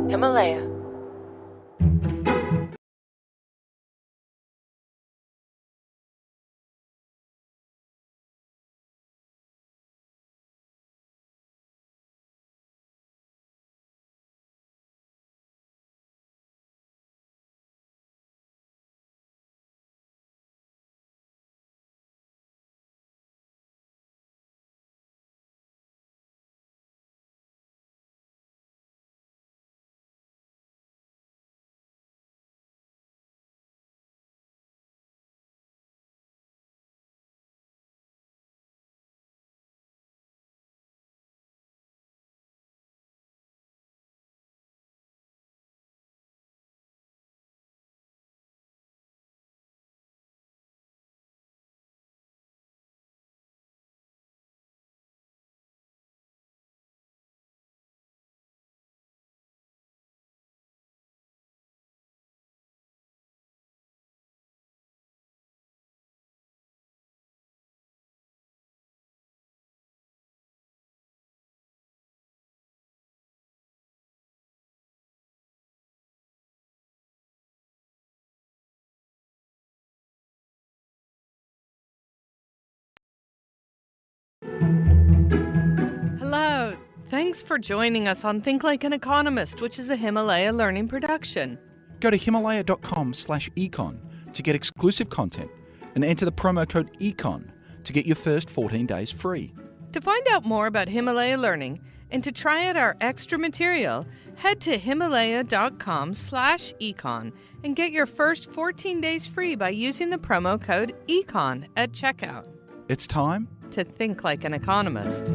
Himalaya. Hello. Thanks for joining us on Think Like an Economist, which is a Himalaya learning production. Go to himalaya.com/econ to get exclusive content and enter the promo code ECON to get your first 14 days free. To find out more about Himalaya Learning and to try out our extra material, head to himalaya.com/econ and get your first 14 days free by using the promo code ECON at checkout. It's time To think like an economist.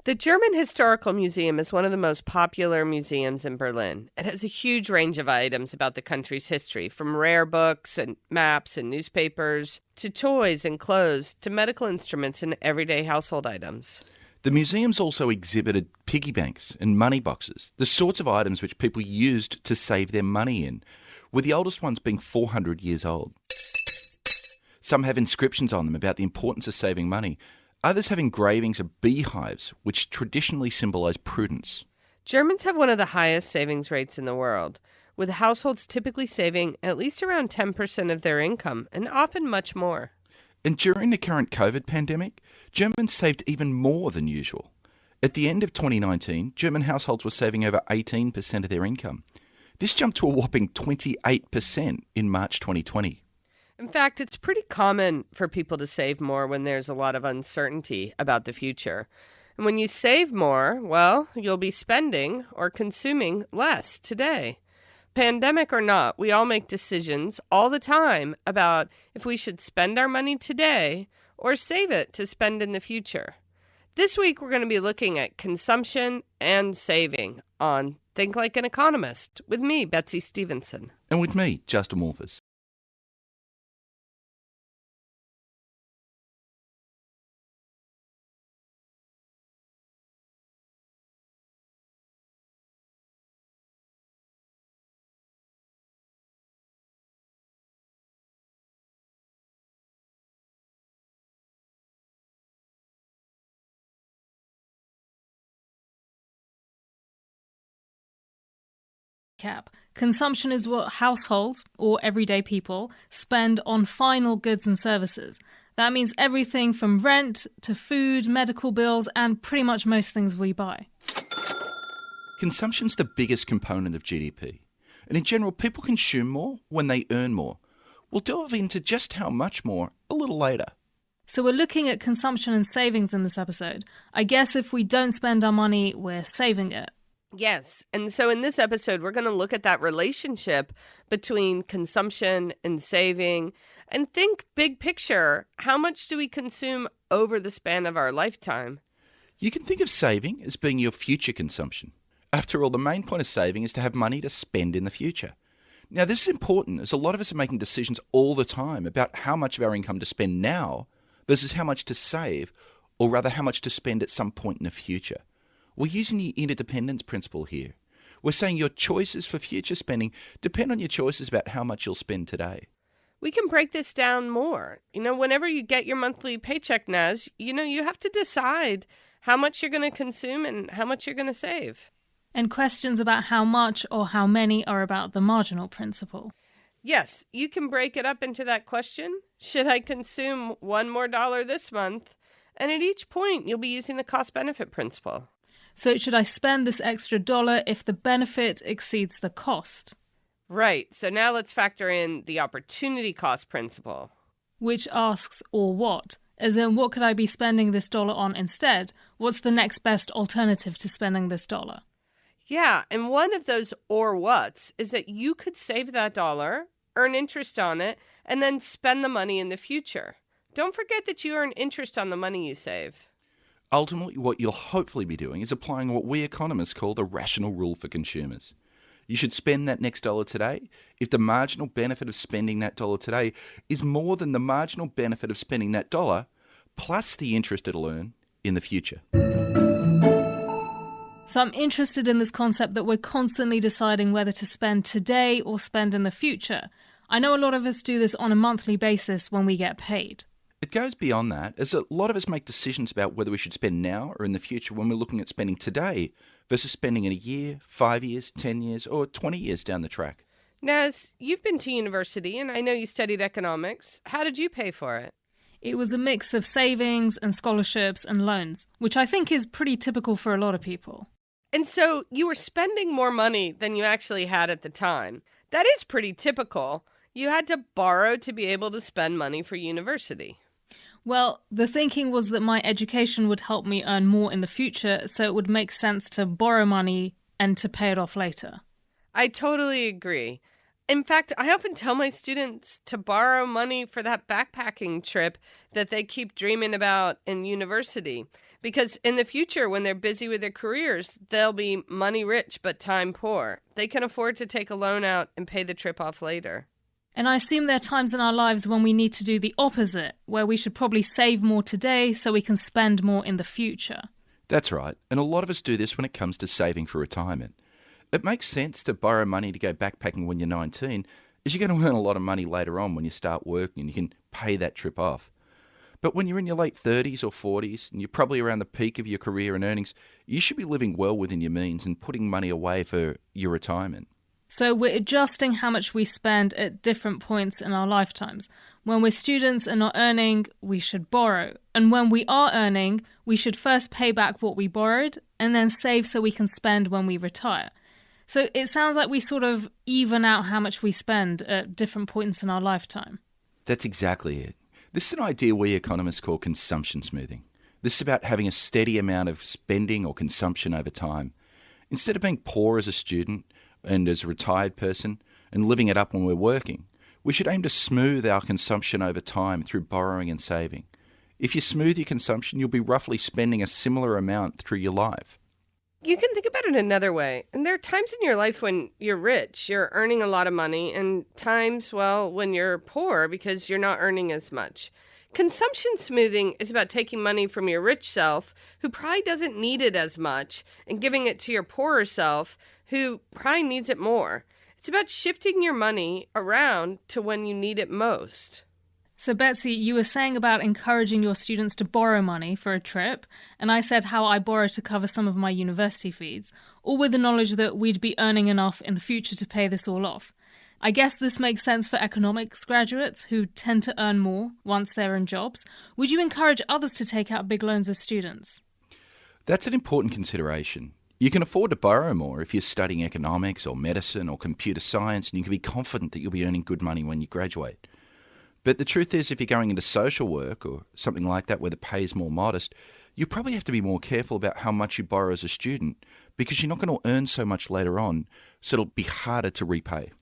The German Historical Museum is one of the most popular museums in Berlin. It has a huge range of items about the country's history, from rare books and maps and newspapers, to toys and clothes, to medical instruments and everyday household items. The museum's also exhibited piggy banks and money boxes, the sorts of items which people used to save their money in, with the oldest ones being 400 years old. Some have inscriptions on them about the importance of saving money. Others have engravings of beehives, which traditionally symbolise prudence. Germans have one of the highest savings rates in the world, with households typically saving at least around 10% of their income, and often much more. And during the current COVID pandemic, Germans saved even more than usual. At the end of 2019, German households were saving over 18% of their income. This jumped to a whopping 28% in March 2020. In fact, it's pretty common for people to save more when there's a lot of uncertainty about the future. And when you save more, well, you'll be spending or consuming less today. Pandemic or not, we all make decisions all the time about if we should spend our money today or save it to spend in the future. This week, we're going to be looking at consumption and saving on Think Like an Economist with me, Betsey Stevenson. And with me, Justin Wolfers. Cap. Consumption is what households, or everyday people, spend on final goods and services. That means everything from rent to food, medical bills, and pretty much most things we buy. Consumption's the biggest component of GDP. And in general, people consume more when they earn more. We'll delve into just how much more a little later. So we're looking at consumption and savings in this episode. I guess if we don't spend our money, we're saving it. Yes. And so in this episode, we're going to look at that relationship between consumption and saving and think big picture. How much do we consume over the span of our lifetime? You can think of saving as being your future consumption. After all, the main point of saving is to have money to spend in the future. Now, this is important as a lot of us are making decisions all the time about how much of our income to spend now versus how much to save, or rather how much to spend at some point in the future. We're using the interdependence principle here. We're saying your choices for future spending depend on your choices about how much you'll spend today. We can break this down more. Whenever you get your monthly paycheck, Naz, you have to decide how much you're going to consume and how much you're going to save. And questions about how much or how many are about the marginal principle. Yes, you can break it up into that question. Should I consume $1 more this month? And at each point, you'll be using the cost-benefit principle. So should I spend this extra dollar if the benefit exceeds the cost? Right. So now let's factor in the opportunity cost principle. Which asks, or what? As in, what could I be spending this dollar on instead? What's the next best alternative to spending this dollar? Yeah, and one of those or whats is that you could save that dollar, earn interest on it, and then spend the money in the future. Don't forget that you earn interest on the money you save. Ultimately, what you'll hopefully be doing is applying what we economists call the rational rule for consumers. You should spend that next dollar today if the marginal benefit of spending that dollar today is more than the marginal benefit of spending that dollar plus the interest it'll earn in the future. So I'm interested in this concept that we're constantly deciding whether to spend today or spend in the future. I know a lot of us do this on a monthly basis when we get paid. It goes beyond that, as a lot of us make decisions about whether we should spend now or in the future when we're looking at spending today versus spending in a year, 5 years, 10 years, or 20 years down the track. Naz, you've been to university, and I know you studied economics. How did you pay for it? It was a mix of savings and scholarships and loans, which I think is pretty typical for a lot of people. And so you were spending more money than you actually had at the time. That is pretty typical. You had to borrow to be able to spend money for university. Well, the thinking was that my education would help me earn more in the future, so it would make sense to borrow money and to pay it off later. I totally agree. In fact, I often tell my students to borrow money for that backpacking trip that they keep dreaming about in university. Because in the future, when they're busy with their careers, they'll be money rich but time poor. They can afford to take a loan out and pay the trip off later. And I assume there are times in our lives when we need to do the opposite, where we should probably save more today so we can spend more in the future. That's right, and a lot of us do this when it comes to saving for retirement. It makes sense to borrow money to go backpacking when you're 19, as you're going to earn a lot of money later on when you start working and you can pay that trip off. But when you're in your late 30s or 40s, and you're probably around the peak of your career and earnings, you should be living well within your means and putting money away for your retirement. So we're adjusting how much we spend at different points in our lifetimes. When we're students and not earning, we should borrow. And when we are earning, we should first pay back what we borrowed and then save so we can spend when we retire. So it sounds like we sort of even out how much we spend at different points in our lifetime. That's exactly it. This is an idea we economists call consumption smoothing. This is about having a steady amount of spending or consumption over time. Instead of being poor as a student and as a retired person and living it up when we're working, we should aim to smooth our consumption over time through borrowing and saving. If you smooth your consumption, you'll be roughly spending a similar amount through your life. You can think about it another way. And there are times in your life when you're rich, you're earning a lot of money, and times, well, when you're poor because you're not earning as much. Consumption smoothing is about taking money from your rich self, who probably doesn't need it as much, and giving it to your poorer self, who probably needs it more. It's about shifting your money around to when you need it most. So Betsey, you were saying about encouraging your students to borrow money for a trip, and I said how I borrow to cover some of my university fees, all with the knowledge that we'd be earning enough in the future to pay this all off. I guess this makes sense for economics graduates who tend to earn more once they're in jobs. Would you encourage others to take out big loans as students? That's an important consideration. You can afford to borrow more if you're studying economics or medicine or computer science, and you can be confident that you'll be earning good money when you graduate. But the truth is, if you're going into social work or something like that where the pay is more modest, you probably have to be more careful about how much you borrow as a student because you're not going to earn so much later on, so it'll be harder to repay.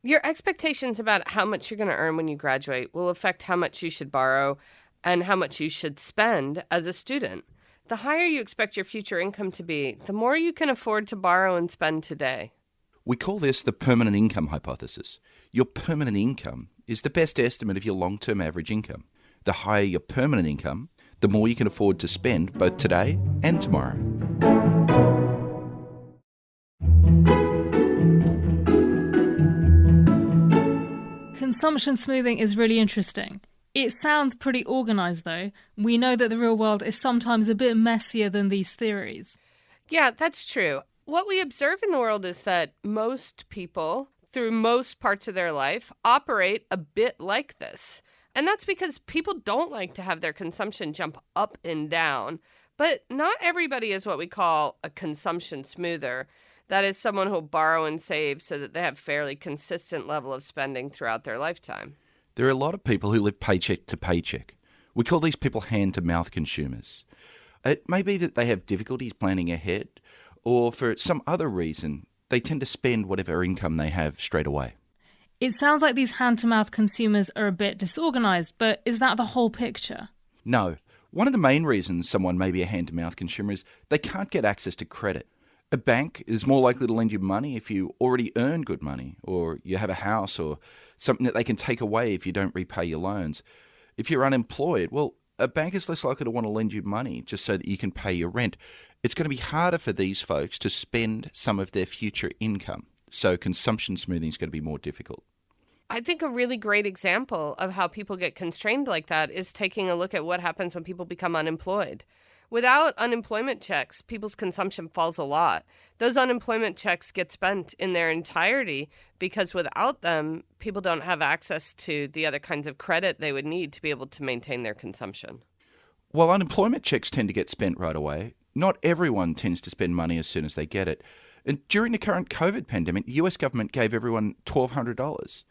Your expectations about how much you're going to earn when you graduate will affect how much you should borrow and how much you should spend as a student. The higher you expect your future income to be, the more you can afford to borrow and spend today. We call this the permanent income hypothesis. Your permanent income is the best estimate of your long-term average income. The higher your permanent income, the more you can afford to spend both today and tomorrow. Consumption smoothing is really interesting. It sounds pretty organised, though. We know that the real world is sometimes a bit messier than these theories. Yeah, that's true. What we observe in the world is that most people, through most parts of their life, operate a bit like this. And that's because people don't like to have their consumption jump up and down. But not everybody is what we call a consumption smoother. That is someone who'll borrow and save so that they have fairly consistent level of spending throughout their lifetime. There are a lot of people who live paycheck to paycheck. We call these people hand-to-mouth consumers. It may be that they have difficulties planning ahead, or for some other reason, they tend to spend whatever income they have straight away. It sounds like these hand-to-mouth consumers are a bit disorganised, but is that the whole picture? No. One of the main reasons someone may be a hand-to-mouth consumer is they can't get access to credit. A bank is more likely to lend you money if you already earn good money, or you have a house, or something that they can take away if you don't repay your loans. If you're unemployed, well, a bank is less likely to want to lend you money just so that you can pay your rent. It's going to be harder for these folks to spend some of their future income, so consumption smoothing is going to be more difficult. I think a really great example of how people get constrained like that is taking a look at what happens when people become unemployed. Without unemployment checks, people's consumption falls a lot. Those unemployment checks get spent in their entirety because without them, people don't have access to the other kinds of credit they would need to be able to maintain their consumption. While unemployment checks tend to get spent right away, not everyone tends to spend money as soon as they get it. And during the current COVID pandemic, the US government gave everyone $1,200.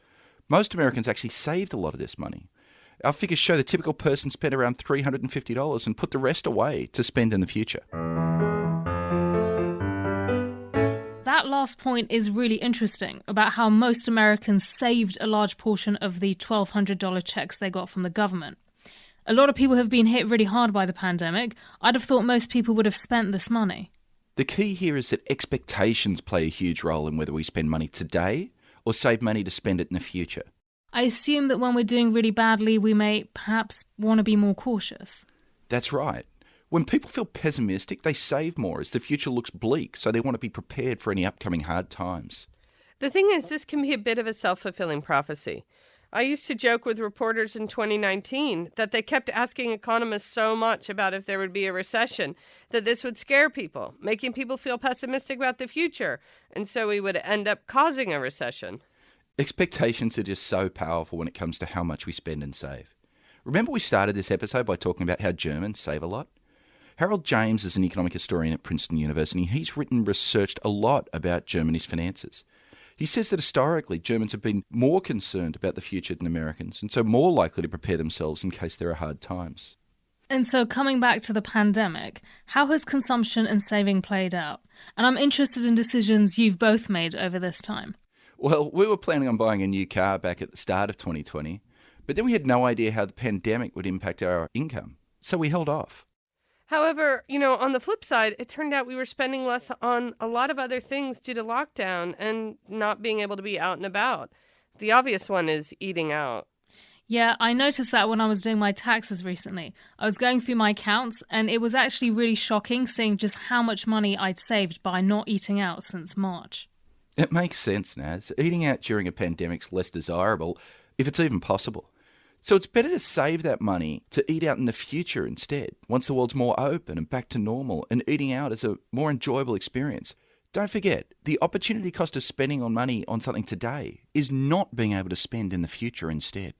Most Americans actually saved a lot of this money. Our figures show the typical person spent around $350 and put the rest away to spend in the future. That last point is really interesting about how most Americans saved a large portion of the $1,200 checks they got from the government. A lot of people have been hit really hard by the pandemic. I'd have thought most people would have spent this money. The key here is that expectations play a huge role in whether we spend money today or save money to spend it in the future. I assume that when we're doing really badly, we may perhaps want to be more cautious. That's right. When people feel pessimistic, they save more as the future looks bleak, so they want to be prepared for any upcoming hard times. The thing is, this can be a bit of a self-fulfilling prophecy. I used to joke with reporters in 2019 that they kept asking economists so much about if there would be a recession that this would scare people, making people feel pessimistic about the future, and so we would end up causing a recession. Expectations are just so powerful when it comes to how much we spend and save. Remember we started this episode by talking about how Germans save a lot? Harold James is an economic historian at Princeton University. He's written and researched a lot about Germany's finances. He says that historically Germans have been more concerned about the future than Americans, and so more likely to prepare themselves in case there are hard times. And so coming back to the pandemic, how has consumption and saving played out? And I'm interested in decisions you've both made over this time. Well, we were planning on buying a new car back at the start of 2020, but then we had no idea how the pandemic would impact our income, so we held off. However, on the flip side, it turned out we were spending less on a lot of other things due to lockdown and not being able to be out and about. The obvious one is eating out. Yeah, I noticed that when I was doing my taxes recently. I was going through my accounts, and it was actually really shocking seeing just how much money I'd saved by not eating out since March. It makes sense, Naz. Eating out during a pandemic's less desirable, if it's even possible. So it's better to save that money to eat out in the future instead, once the world's more open and back to normal, and eating out is a more enjoyable experience. Don't forget, the opportunity cost of spending on money on something today is not being able to spend in the future instead.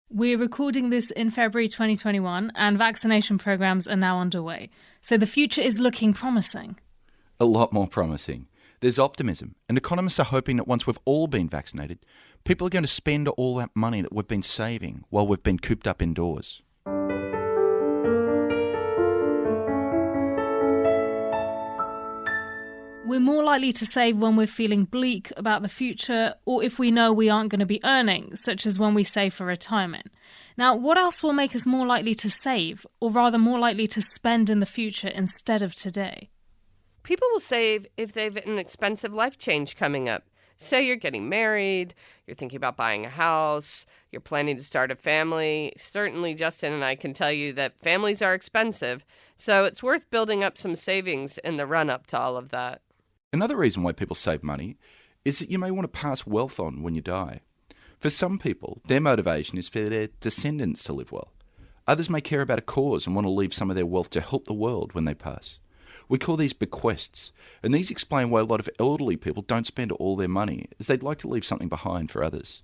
We're recording this in February 2021, and vaccination programs are now underway. So the future is looking promising. A lot more promising. There's optimism, and economists are hoping that once we've all been vaccinated, people are going to spend all that money that we've been saving while we've been cooped up indoors. We're more likely to save when we're feeling bleak about the future, or if we know we aren't going to be earning, such as when we save for retirement. Now, what else will make us more likely to save, or rather more likely to spend in the future instead of today? People will save if they've an expensive life change coming up. Say you're getting married, you're thinking about buying a house, you're planning to start a family. Certainly, Justin and I can tell you that families are expensive, so it's worth building up some savings in the run-up to all of that. Another reason why people save money is that you may want to pass wealth on when you die. For some people, their motivation is for their descendants to live well. Others may care about a cause and want to leave some of their wealth to help the world when they pass. We call these bequests, and these explain why a lot of elderly people don't spend all their money, as they'd like to leave something behind for others.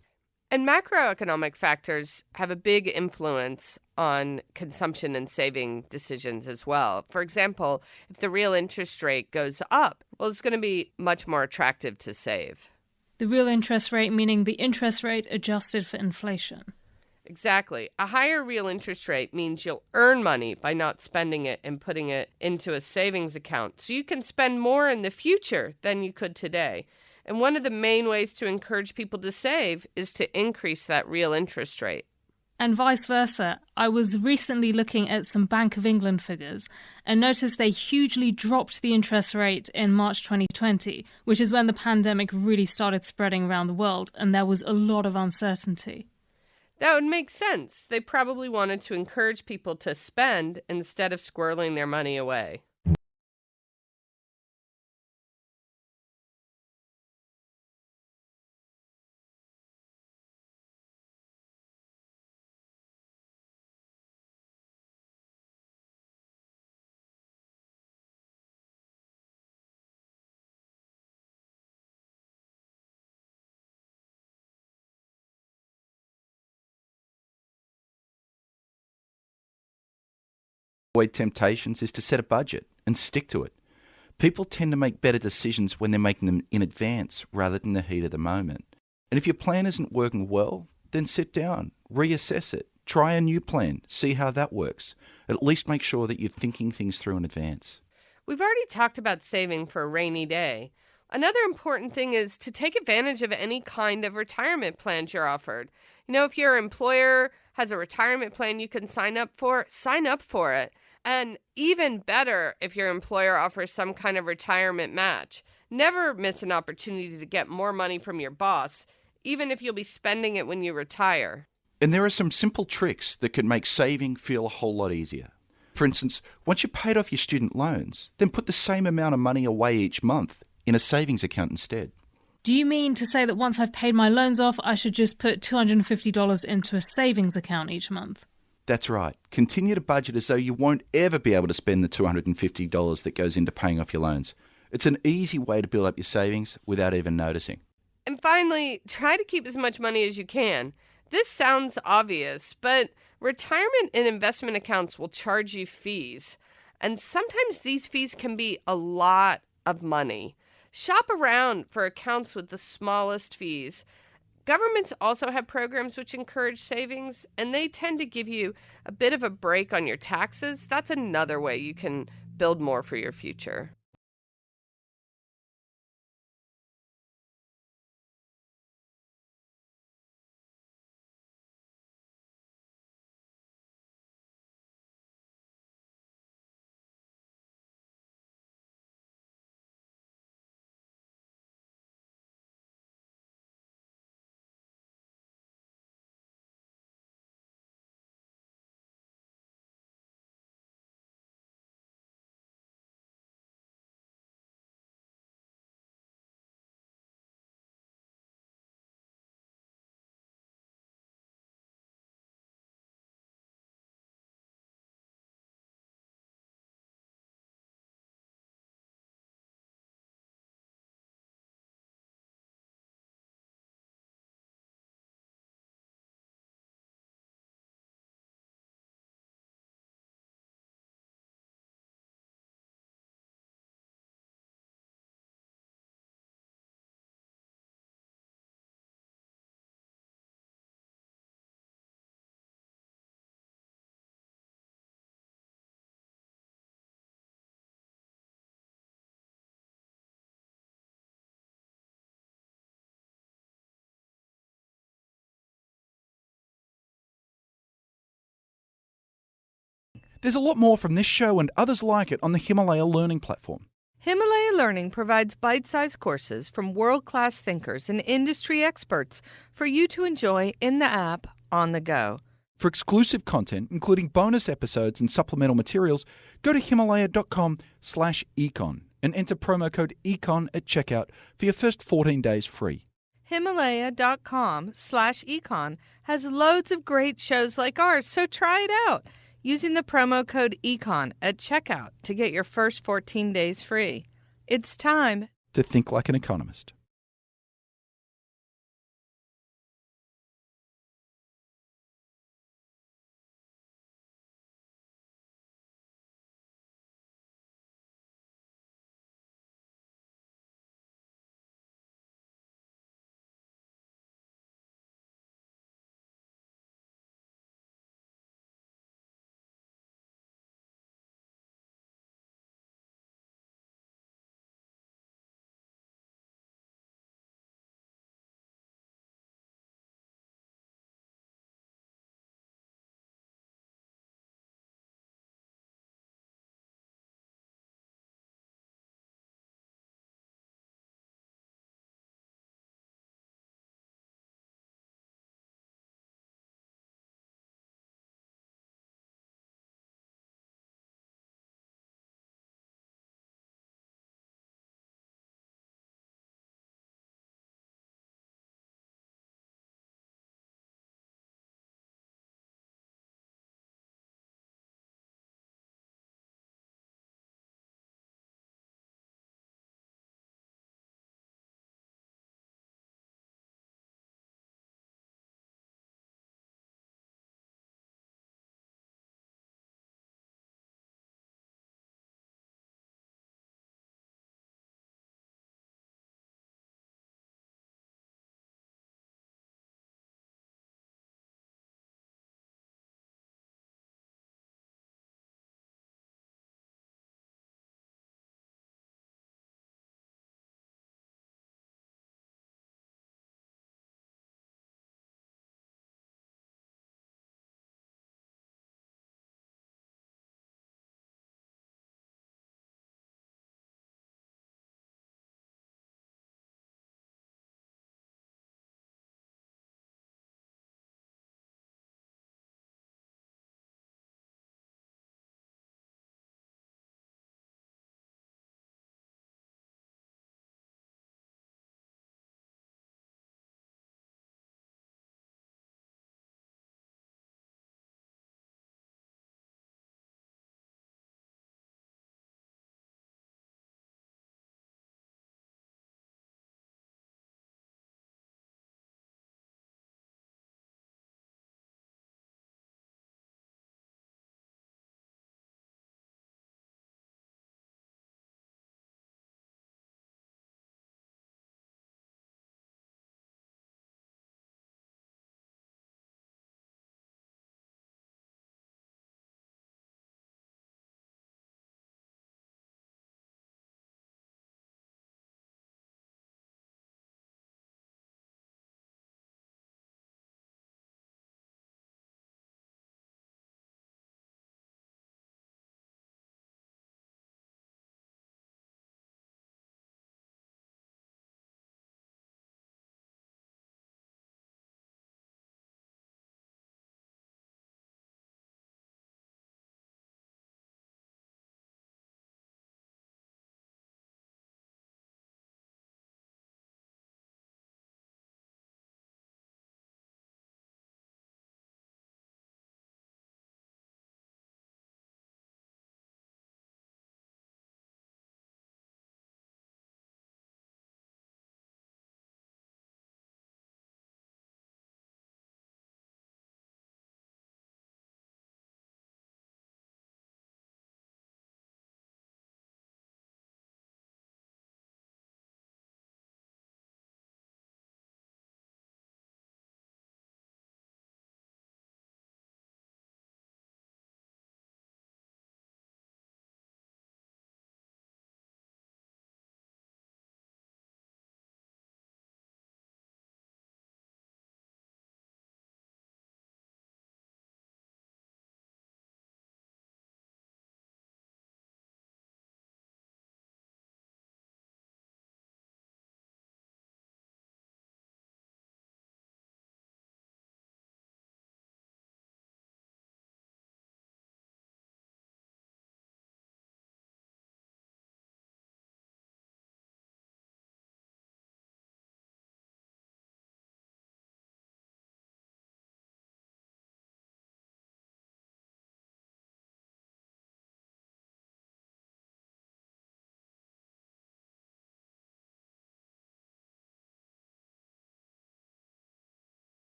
And macroeconomic factors have a big influence on consumption and saving decisions as well. For example, if the real interest rate goes up, well, it's going to be much more attractive to save. The real interest rate meaning the interest rate adjusted for inflation. Exactly. A higher real interest rate means you'll earn money by not spending it and putting it into a savings account. So you can spend more in the future than you could today. And one of the main ways to encourage people to save is to increase that real interest rate. And vice versa. I was recently looking at some Bank of England figures and noticed they hugely dropped the interest rate in March 2020, which is when the pandemic really started spreading around the world and there was a lot of uncertainty. That would make sense. They probably wanted to encourage people to spend instead of squirreling their money away. Avoid temptations is to set a budget and stick to it. People tend to make better decisions when they're making them in advance rather than the heat of the moment. And if your plan isn't working well, then sit down, reassess it, try a new plan, see how that works. At least make sure that you're thinking things through in advance. We've already talked about saving for a rainy day. Another important thing is to take advantage of any kind of retirement plans you're offered. You know, if your employer has a retirement plan you can sign up for it. And even better if your employer offers some kind of retirement match. Never miss an opportunity to get more money from your boss, even if you'll be spending it when you retire. And there are some simple tricks that can make saving feel a whole lot easier. For instance, once you've paid off your student loans, then put the same amount of money away each month in a savings account instead. Do you mean to say that once I've paid my loans off, I should just put $250 into a savings account each month? That's right. Continue to budget as though you won't ever be able to spend the $250 that goes into paying off your loans. It's an easy way to build up your savings without even noticing. And finally, try to keep as much money as you can. This sounds obvious, but retirement and investment accounts will charge you fees. And sometimes these fees can be a lot of money. Shop around for accounts with the smallest fees. Governments also have programs which encourage savings, and they tend to give you a bit of a break on your taxes. That's another way you can build more for your future. There's a lot more from this show and others like it on the Himalaya Learning platform. Himalaya Learning provides bite-sized courses from world-class thinkers and industry experts for you to enjoy in the app on the go. For exclusive content, including bonus episodes and supplemental materials, go to himalaya.com/econ and enter promo code ECON at checkout for your first 14 days free. Himalaya.com/econ has loads of great shows like ours, so try it out using the promo code ECON at checkout to get your first 14 days free. It's time To think like an economist.